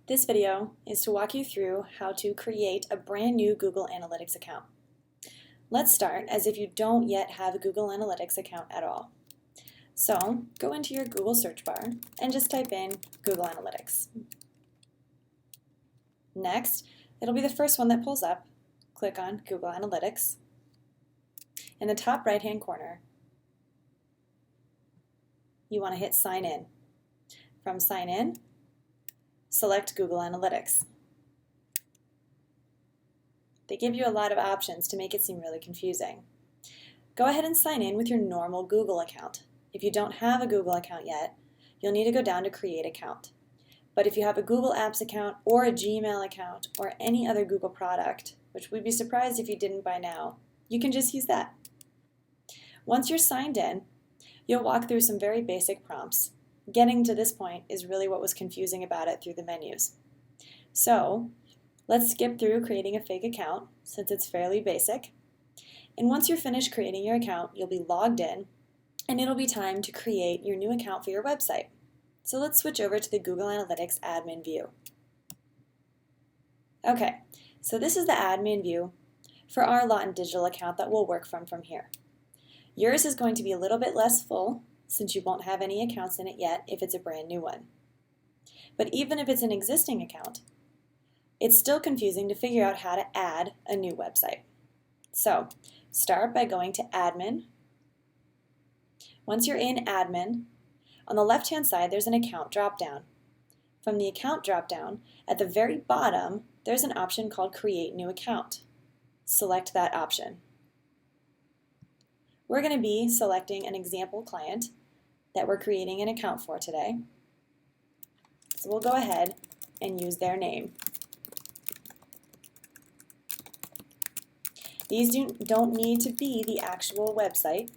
This video is to walk you through how to create a brand new Google Analytics account. Let's start as if you don't yet have a Google Analytics account at all. So go into your Google search bar and just type in Google Analytics. Next, it'll be the first one that pulls up. Click on Google Analytics. In the top right-hand corner, you want to hit Sign In. From Sign In, select Google Analytics. They give you a lot of options to make it seem really confusing. Go ahead and sign in with your normal Google account. If you don't have a Google account yet, you'll need to go down to Create Account. But if you have a Google Apps account or a Gmail account or any other Google product, which we'd be surprised if you didn't by now, you can just use that. Once you're signed in, you'll walk through some very basic prompts. Getting to this point is really what was confusing about it through the menus. So let's skip through creating a fake account since it's fairly basic. And once you're finished creating your account, you'll be logged in and it'll be time to create your new account for your website. So let's switch over to the Google Analytics admin view. Okay, so this is the admin view for our Lawton Digital account that we'll work from here. Yours is going to be a little bit less full since you won't have any accounts in it yet if it's a brand new one. But even if it's an existing account, it's still confusing to figure out how to add a new website. So start by going to Admin. Once you're in Admin, on the left-hand side there's an Account drop-down. From the Account drop-down, at the very bottom, there's an option called Create New Account. Select that option. We're going to be selecting an example client that we're creating an account for today. So we'll go ahead and use their name. These don't need to be the actual website,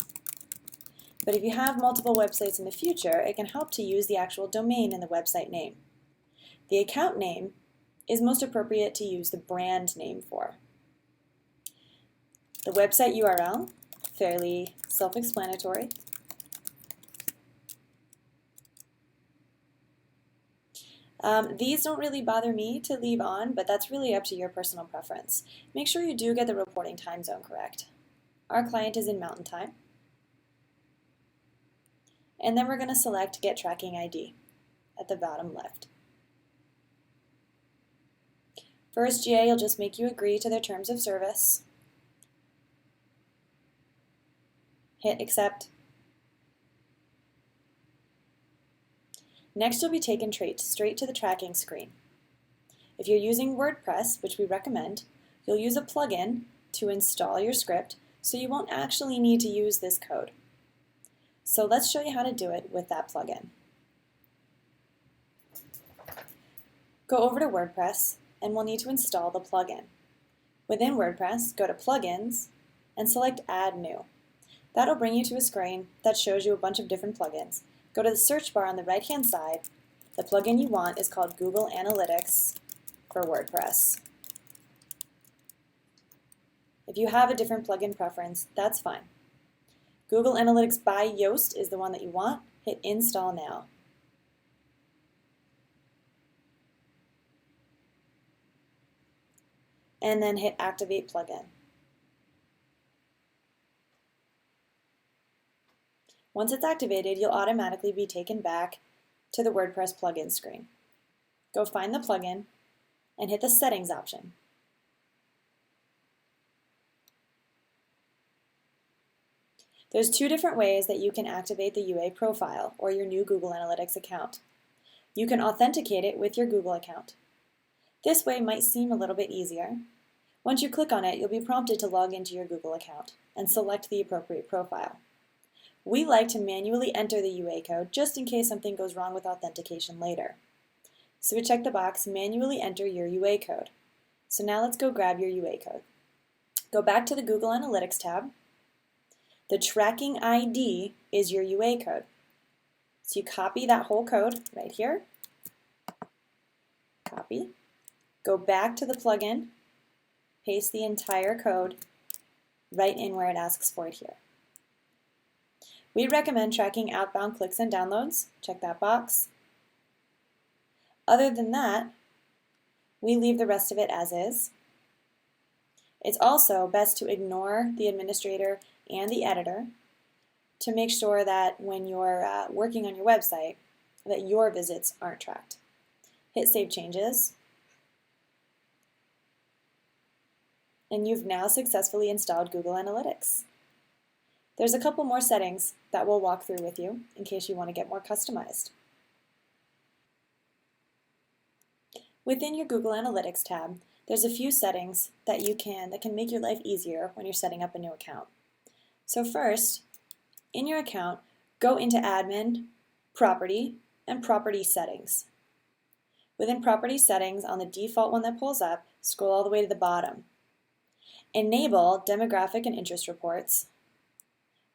but if you have multiple websites in the future, it can help to use the actual domain in the website name. The account name is most appropriate to use the brand name for. The website URL, fairly self-explanatory. These don't really bother me to leave on, but that's really up to your personal preference. Make sure you do get the reporting time zone correct. Our client is in Mountain Time. And then we're going to select Get Tracking ID at the bottom left. For SGA, you'll just make you agree to their terms of service. Hit Accept. Next, you'll be taken straight to the tracking screen. If you're using WordPress, which we recommend, you'll use a plugin to install your script, so you won't actually need to use this code. So let's show you how to do it with that plugin. Go over to WordPress, and we'll need to install the plugin. Within WordPress, go to Plugins, and select Add New. That'll bring you to a screen that shows you a bunch of different plugins. Go to the search bar on the right-hand side. The plugin you want is called Google Analytics for WordPress. If you have a different plugin preference, that's fine. Google Analytics by Yoast is the one that you want. Hit Install Now. And then hit Activate Plugin. Once it's activated, you'll automatically be taken back to the WordPress plugin screen. Go find the plugin and hit the Settings option. There's two different ways that you can activate the UA profile or your new Google Analytics account. You can authenticate it with your Google account. This way might seem a little bit easier. Once you click on it, you'll be prompted to log into your Google account and select the appropriate profile. We like to manually enter the UA code just in case something goes wrong with authentication later. So we check the box, manually enter your UA code. So now let's go grab your UA code. Go back to the Google Analytics tab. The tracking ID is your UA code. So you copy that whole code right here. Copy. Go back to the plugin. Paste the entire code right in where it asks for it here. We recommend tracking outbound clicks and downloads. Check that box. Other than that, we leave the rest of it as is. It's also best to ignore the administrator and the editor to make sure that when you're working on your website, that your visits aren't tracked. Hit Save Changes, and you've now successfully installed Google Analytics. There's a couple more settings that we'll walk through with you in case you want to get more customized. Within your Google Analytics tab, there's a few settings that can make your life easier when you're setting up a new account. So first, in your account, go into Admin, Property, and Property Settings. Within Property Settings, on the default one that pulls up, scroll all the way to the bottom. Enable Demographic and Interest Reports.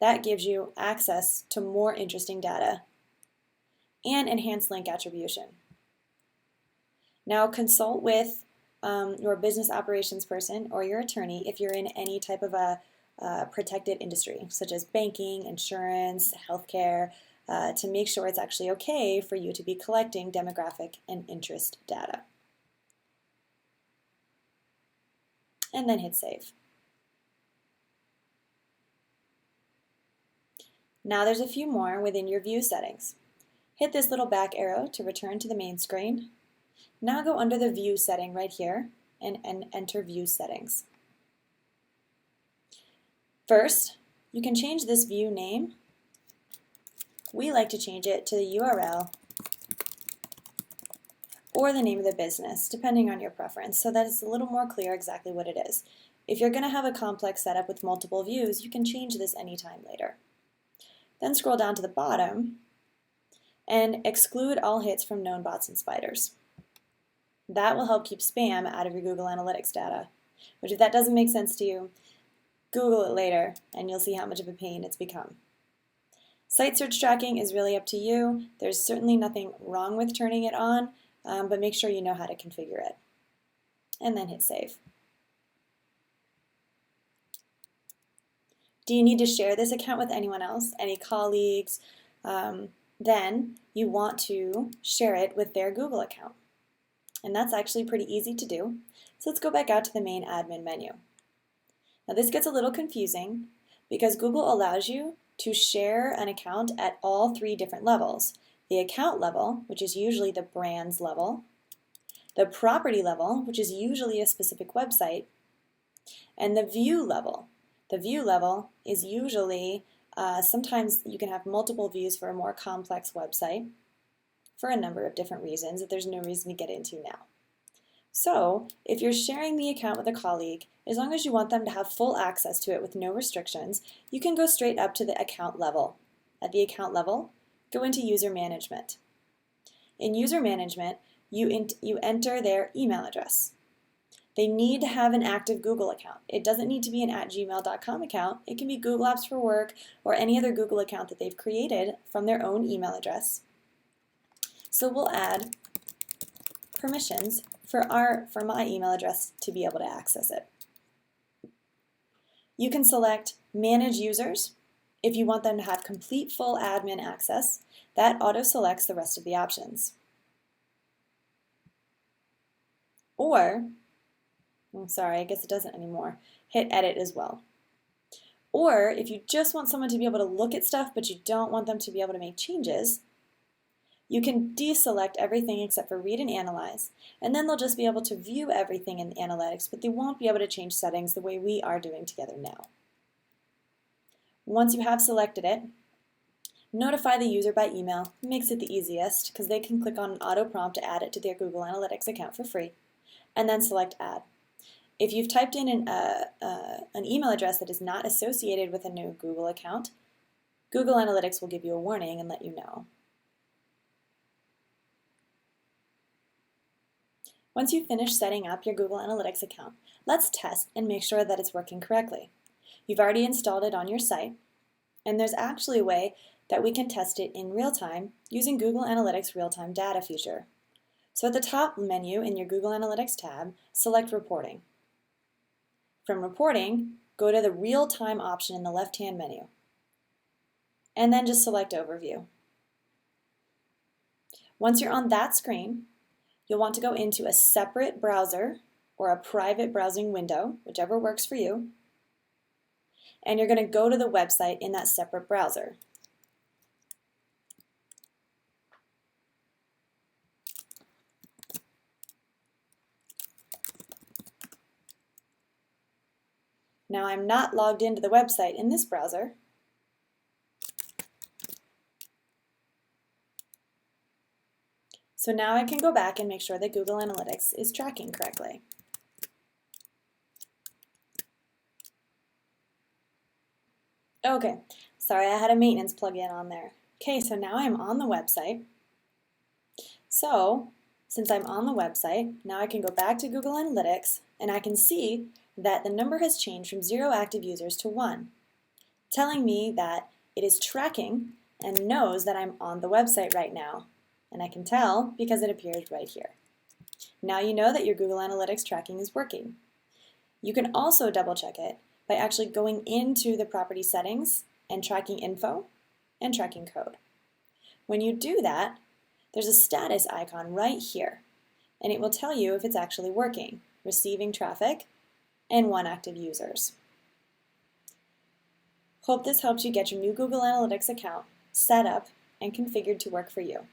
That gives you access to more interesting data and enhanced link attribution. Now consult with your business operations person or your attorney if you're in any type of a protected industry, such as banking, insurance, healthcare, to make sure it's actually okay for you to be collecting demographic and interest data. And then hit Save. Now there's a few more within your view settings. Hit this little back arrow to return to the main screen. Now go under the View setting right here and enter View Settings. First, you can change this view name. We like to change it to the URL or the name of the business, depending on your preference, so that it's a little more clear exactly what it is. If you're going to have a complex setup with multiple views, you can change this anytime later. Then scroll down to the bottom and exclude all hits from known bots and spiders. That will help keep spam out of your Google Analytics data, which if that doesn't make sense to you, Google it later and you'll see how much of a pain it's become. Site search tracking is really up to you. There's certainly nothing wrong with turning it on, but make sure you know how to configure it. And then hit Save. Do you need to share this account with anyone else, any colleagues? Then you want to share it with their Google account. And that's actually pretty easy to do. So let's go back out to the main admin menu. Now this gets a little confusing because Google allows you to share an account at all three different levels. The account level, which is usually the brand's level, the property level, which is usually a specific website, and the view level. The view level is usually, sometimes you can have multiple views for a more complex website for a number of different reasons that there's no reason to get into now. So, if you're sharing the account with a colleague, as long as you want them to have full access to it with no restrictions, you can go straight up to the account level. At the account level, go into User Management. In User Management, you enter their email address. They need to have an active Google account. It doesn't need to be an @gmail.com account. It can be Google Apps for Work or any other Google account that they've created from their own email address. So we'll add permissions for my email address to be able to access it. You can select Manage Users. If you want them to have complete full admin access, that auto-selects the rest of the options. Or, I'm sorry, I guess it doesn't anymore. Hit Edit as well. Or if you just want someone to be able to look at stuff but you don't want them to be able to make changes, you can deselect everything except for Read and Analyze, and then they'll just be able to view everything in Analytics, but they won't be able to change settings the way we are doing together now. Once you have selected it, notify the user by email. It makes it the easiest because they can click on an auto prompt to add it to their Google Analytics account for free, and then select Add. If you've typed in an email address that is not associated with a new Google account, Google Analytics will give you a warning and let you know. Once you've finished setting up your Google Analytics account, let's test and make sure that it's working correctly. You've already installed it on your site, and there's actually a way that we can test it in real time using Google Analytics Real-Time Data feature. So at the top menu in your Google Analytics tab, select Reporting. From Reporting, go to the Real-Time option in the left-hand menu, and then just select Overview. Once you're on that screen, you'll want to go into a separate browser or a private browsing window, whichever works for you, and you're going to go to the website in that separate browser. Now I'm not logged into the website in this browser, so now I can go back and make sure that Google Analytics is tracking correctly. Okay, sorry, I had a maintenance plugin on there. Okay, so now I'm on the website. So, since I'm on the website, now I can go back to Google Analytics and I can see that the number has changed from 0 active users to 1, telling me that it is tracking and knows that I'm on the website right now. And I can tell because it appears right here. Now you know that your Google Analytics tracking is working. You can also double check it by actually going into the property settings and tracking info and tracking code. When you do that, there's a status icon right here, and it will tell you if it's actually working, receiving traffic, and 1 active users. Hope this helped you get your new Google Analytics account set up and configured to work for you.